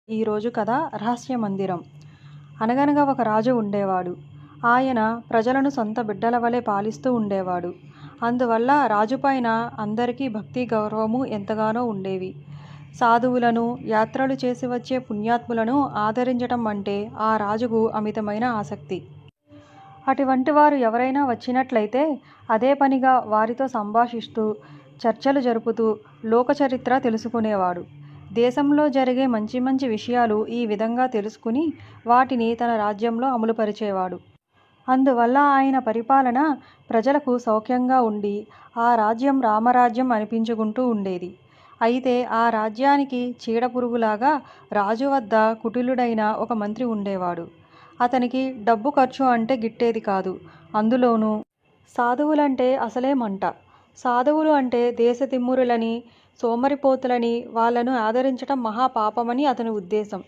ఈరోజు కథ రహస్య మందిరం. అనగనగా ఒక రాజు ఉండేవాడు. ఆయన ప్రజలను సొంత బిడ్డల వలె పాలిస్తూ ఉండేవాడు. అందువల్ల రాజుపైన అందరికీ భక్తి గౌరవము ఎంతగానో ఉండేవి. సాధువులను, యాత్రలు చేసి వచ్చే పుణ్యాత్ములను ఆదరించటం అంటే ఆ రాజుకు అమితమైన ఆసక్తి. అటువంటి వారు ఎవరైనా వచ్చినట్లయితే అదే పనిగా వారితో సంభాషిస్తూ, చర్చలు జరుపుతూ లోకచరిత్ర తెలుసుకునేవాడు. దేశంలో జరిగే మంచి మంచి విషయాలు ఈ విధంగా తెలుసుకుని వాటిని తన రాజ్యంలో అమలుపరిచేవాడు. అందువల్ల ఆయన పరిపాలన ప్రజలకు సౌఖ్యంగా ఉండి ఆ రాజ్యం రామరాజ్యం అనిపించుకుంటూ ఉండేది. అయితే ఆ రాజ్యానికి చీడపురుగులాగా రాజు వద్ద కుటిలుడైన ఒక మంత్రి ఉండేవాడు. అతనికి డబ్బు ఖర్చు అంటే గిట్టేది కాదు. అందులోనూ సాధువులంటే అసలే మంట. సాధువులు అంటే దేశతిమ్మురులని, సోమరిపోతులని, వాళ్లను ఆదరించటం మహాపాపమని అతని ఉద్దేశం.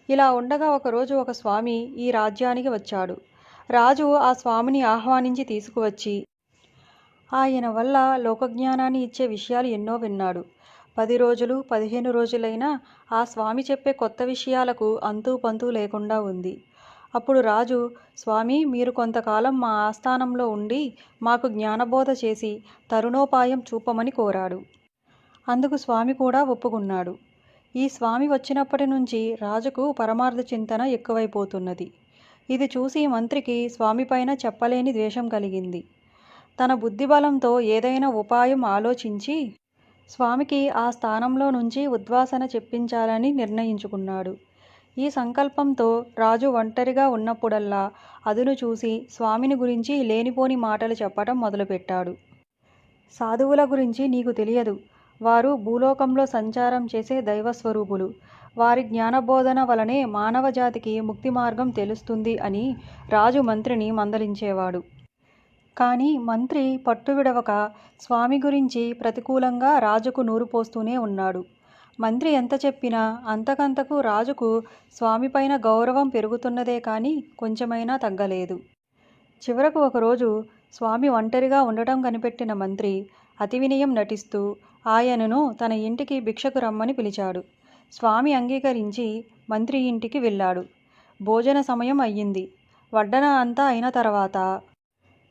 ఇలా ఉండగా ఒకరోజు ఒక స్వామి ఈ రాజ్యానికి వచ్చాడు. రాజు ఆ స్వామిని ఆహ్వానించి తీసుకువచ్చి ఆయన వల్ల లోకజ్ఞానాన్ని ఇచ్చే విషయాలు ఎన్నో విన్నాడు. 10 రోజులు 15 రోజులైనా ఆ స్వామి చెప్పే కొత్త విషయాలకు అంతూ పంతూ లేకుండా ఉంది. అప్పుడు రాజు, స్వామి, మీరు కొంతకాలం మా ఆస్థానంలో ఉండి మాకు జ్ఞానబోధ చేసి తరుణోపాయం చూపమని కోరాడు. అందుకు స్వామి కూడా ఒప్పుకున్నాడు. ఈ స్వామి వచ్చినప్పటి నుంచి రాజుకు పరమార్థ చింతన ఎక్కువైపోతున్నది. ఇది చూసి మంత్రికి స్వామిపైన చెప్పలేని ద్వేషం కలిగింది. తన బుద్ధిబలంతో ఏదైనా ఉపాయం ఆలోచించి స్వామికి ఆ స్థానంలో నుంచి ఉద్వాసన చెప్పించాలని నిర్ణయించుకున్నాడు. ఈ సంకల్పంతో రాజు ఒంటరిగా ఉన్నప్పుడల్లా అదును చూసి స్వామిని గురించి లేనిపోని మాటలు చెప్పటం మొదలుపెట్టాడు. సాధువుల గురించి నీకు తెలియదు. వారు భూలోకంలో సంచారం చేసే దైవస్వరూపులు. వారి జ్ఞానబోధన వలనే మానవ జాతికి ముక్తి మార్గం తెలుస్తుంది అని రాజు మంత్రిని మందలించేవాడు. కానీ మంత్రి పట్టువిడవక స్వామి గురించి ప్రతికూలంగా రాజుకు నూరు పోస్తూనే ఉన్నాడు. మంత్రి ఎంత చెప్పినా అంతకంతకు రాజుకు స్వామిపైన గౌరవం పెరుగుతున్నదే కానీ కొంచెమైనా తగ్గలేదు. చివరకు ఒకరోజు స్వామి ఒంటరిగా ఉండటం కనిపెట్టిన మంత్రి అతి వినయం నటిస్తూ ఆయనను తన ఇంటికి భిక్షకు రమ్మని పిలిచాడు. స్వామి అంగీకరించి మంత్రి ఇంటికి వెళ్ళాడు. భోజన సమయం అయ్యింది. వడ్డన అంతా అయిన తర్వాత,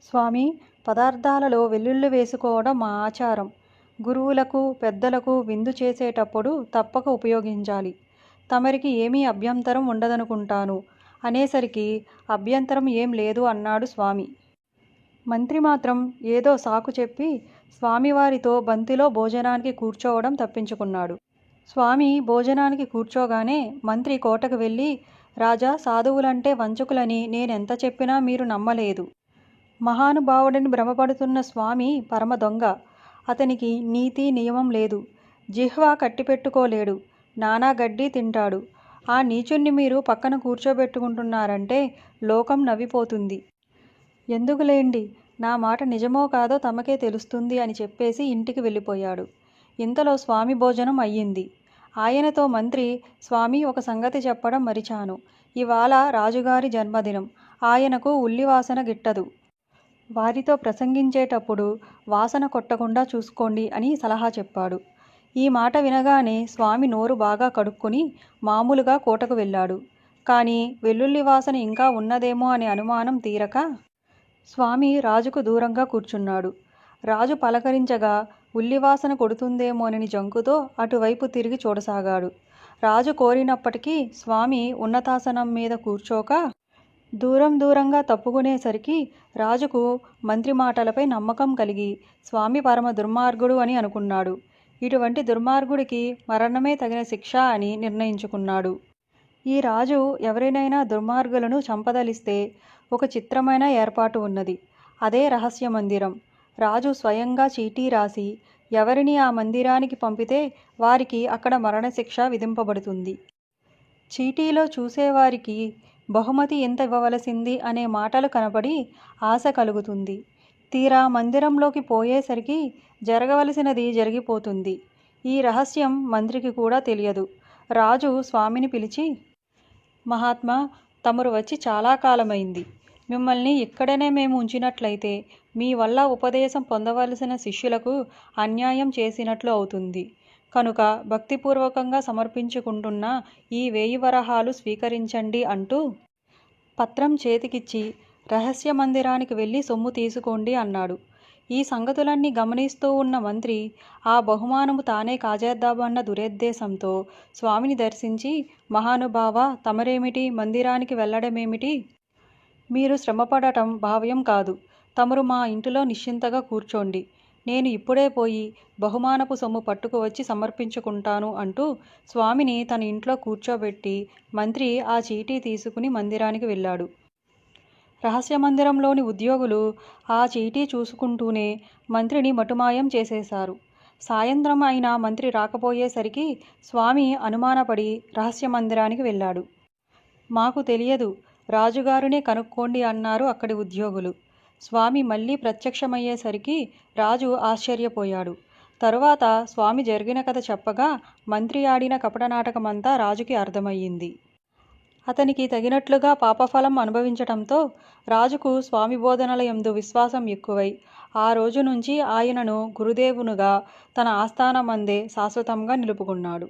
స్వామి, పదార్థాలలో వెల్లుల్లి వేసుకోవడం మా ఆచారం. గురువులకు, పెద్దలకు విందు చేసేటప్పుడు తప్పక ఉపయోగించాలి. తమరికి ఏమీ అభ్యంతరం ఉండదనుకుంటాను అనేసరికి అభ్యంతరం ఏం లేదు అన్నాడు స్వామి. మంత్రి మాత్రం ఏదో సాకు చెప్పి స్వామివారితో బంతిలో భోజనానికి కూర్చోవడం తప్పించుకున్నాడు. స్వామి భోజనానికి కూర్చోగానే మంత్రి కోటకు వెళ్ళి, రాజా, సాధువులంటే వంచకులని నేనెంత చెప్పినా మీరు నమ్మలేదు. మహానుభావుడని భ్రమపడుతున్న స్వామి పరమ దొంగ. అతనికి నీతి నియమం లేదు. జిహ్వ కట్టిపెట్టుకోలేడు. నానా గడ్డి తింటాడు. ఆ నీచుణ్ణి మీరు పక్కన కూర్చోబెట్టుకుంటున్నారంటే లోకం నవ్విపోతుంది. ఎందుకులేండి, నా మాట నిజమో కాదో తమకే తెలుస్తుంది అని చెప్పేసి ఇంటికి వెళ్ళిపోయాడు. ఇంతలో స్వామి భోజనం అయ్యింది. ఆయనతో మంత్రి, స్వామి, ఒక సంగతి చెప్పడం మరిచాను. ఇవాళ రాజుగారి జన్మదినం. ఆయనకు ఉల్లి వాసన గిట్టదు. వారితో ప్రసంగించేటప్పుడు వాసన కొట్టకుండా చూసుకోండి అని సలహా చెప్పాడు. ఈ మాట వినగానే స్వామి నోరు బాగా కడుక్కుని మామూలుగా కోటకు వెళ్ళాడు. కానీ వెల్లుల్లి వాసన ఇంకా ఉన్నదేమో అనే అనుమానం తీరక స్వామి రాజుకు దూరంగా కూర్చున్నాడు. రాజు పలకరించగా ఉల్లివాసన కొడుతుందేమోనని జంకుతో అటువైపు తిరిగి చూడసాగాడు. రాజు కోరినప్పటికీ స్వామి ఉన్నతాసనం మీద కూర్చోక దూరం దూరంగా తప్పుకునేసరికి రాజుకు మంత్రి మాటలపై నమ్మకం కలిగి స్వామి పరమ దుర్మార్గుడు అని అనుకున్నాడు. ఇటువంటి దుర్మార్గుడికి మరణమే తగిన శిక్ష అని నిర్ణయించుకున్నాడు. ఈ రాజు ఎవరినైనా దుర్మార్గులను చంపదలిస్తే ఒక చిత్రమైన ఏర్పాటు ఉన్నది. అదే రహస్య మందిరం. రాజు స్వయంగా చీటీ రాసి ఎవరిని ఆ మందిరానికి పంపితే వారికి అక్కడ మరణశిక్ష విధింపబడుతుంది. చీటీలో చూసేవారికి బహుమతి ఎంత ఇవ్వవలసింది అనే మాటలు కనపడి ఆశ కలుగుతుంది. తీరా మందిరంలోకి పోయేసరికి జరగవలసినది జరిగిపోతుంది. ఈ రహస్యం మంత్రికి కూడా తెలియదు. రాజు స్వామిని పిలిచి, మహాత్మా, తమరు వచ్చి చాలా కాలమైంది. మిమ్మల్ని ఇక్కడనే మేము ఉంచినట్లయితే మీ వల్ల ఉపదేశం పొందవలసిన శిష్యులకు అన్యాయం చేసినట్లు అవుతుంది. కనుక భక్తిపూర్వకంగా సమర్పించుకుంటున్న ఈ 1000 వరహాలు స్వీకరించండి అంటూ పత్రం చేతికిచ్చి రహస్య మందిరానికి వెళ్ళి సొమ్ము తీసుకోండి అన్నాడు. ఈ సంగతులన్నీ గమనిస్తూ ఉన్న మంత్రి ఆ బహుమానము తానే కాజేద్దామన్న దురుద్దేశంతో స్వామిని దర్శించి, మహానుభావ, తమరేమిటి మందిరానికి వెళ్ళడమేమిటి? మీరు శ్రమపడటం భావ్యం కాదు. తమరు మా ఇంటిలో నిశ్చింతగా కూర్చోండి. నేను ఇప్పుడే పోయి బహుమానపు సొమ్ము పట్టుకువచ్చి సమర్పించుకుంటాను అంటూ స్వామిని తన ఇంట్లో కూర్చోబెట్టి మంత్రి ఆ చీటీ తీసుకుని మందిరానికి వెళ్ళాడు. రహస్య మందిరంలోని ఉద్యోగులు ఆ చీటీ చూసుకుంటూనే మంత్రిని మటుమాయం చేసేశారు. సాయంత్రం అయినా మంత్రి రాకపోయేసరికి స్వామి అనుమానపడి రహస్య మందిరానికి వెళ్ళాడు. మాకు తెలియదు, రాజుగారినే కనుక్కోండి అన్నారు అక్కడి ఉద్యోగులు. స్వామి మళ్ళీ ప్రత్యక్షమయ్యేసరికి రాజు ఆశ్చర్యపోయాడు. తరువాత స్వామి జరిగిన కథ చెప్పగా మంత్రి ఆడిన కపట నాటకమంతా రాజుకి అర్థమయ్యింది. అతనికి తగినట్లుగా పాపఫలం అనుభవించటంతో రాజుకు స్వామి బోధనల యందు విశ్వాసం ఎక్కువై ఆ రోజు నుంచి ఆయనను గురుదేవునుగా తన ఆస్థానమందే శాశ్వతంగా నిలుపుకున్నాడు.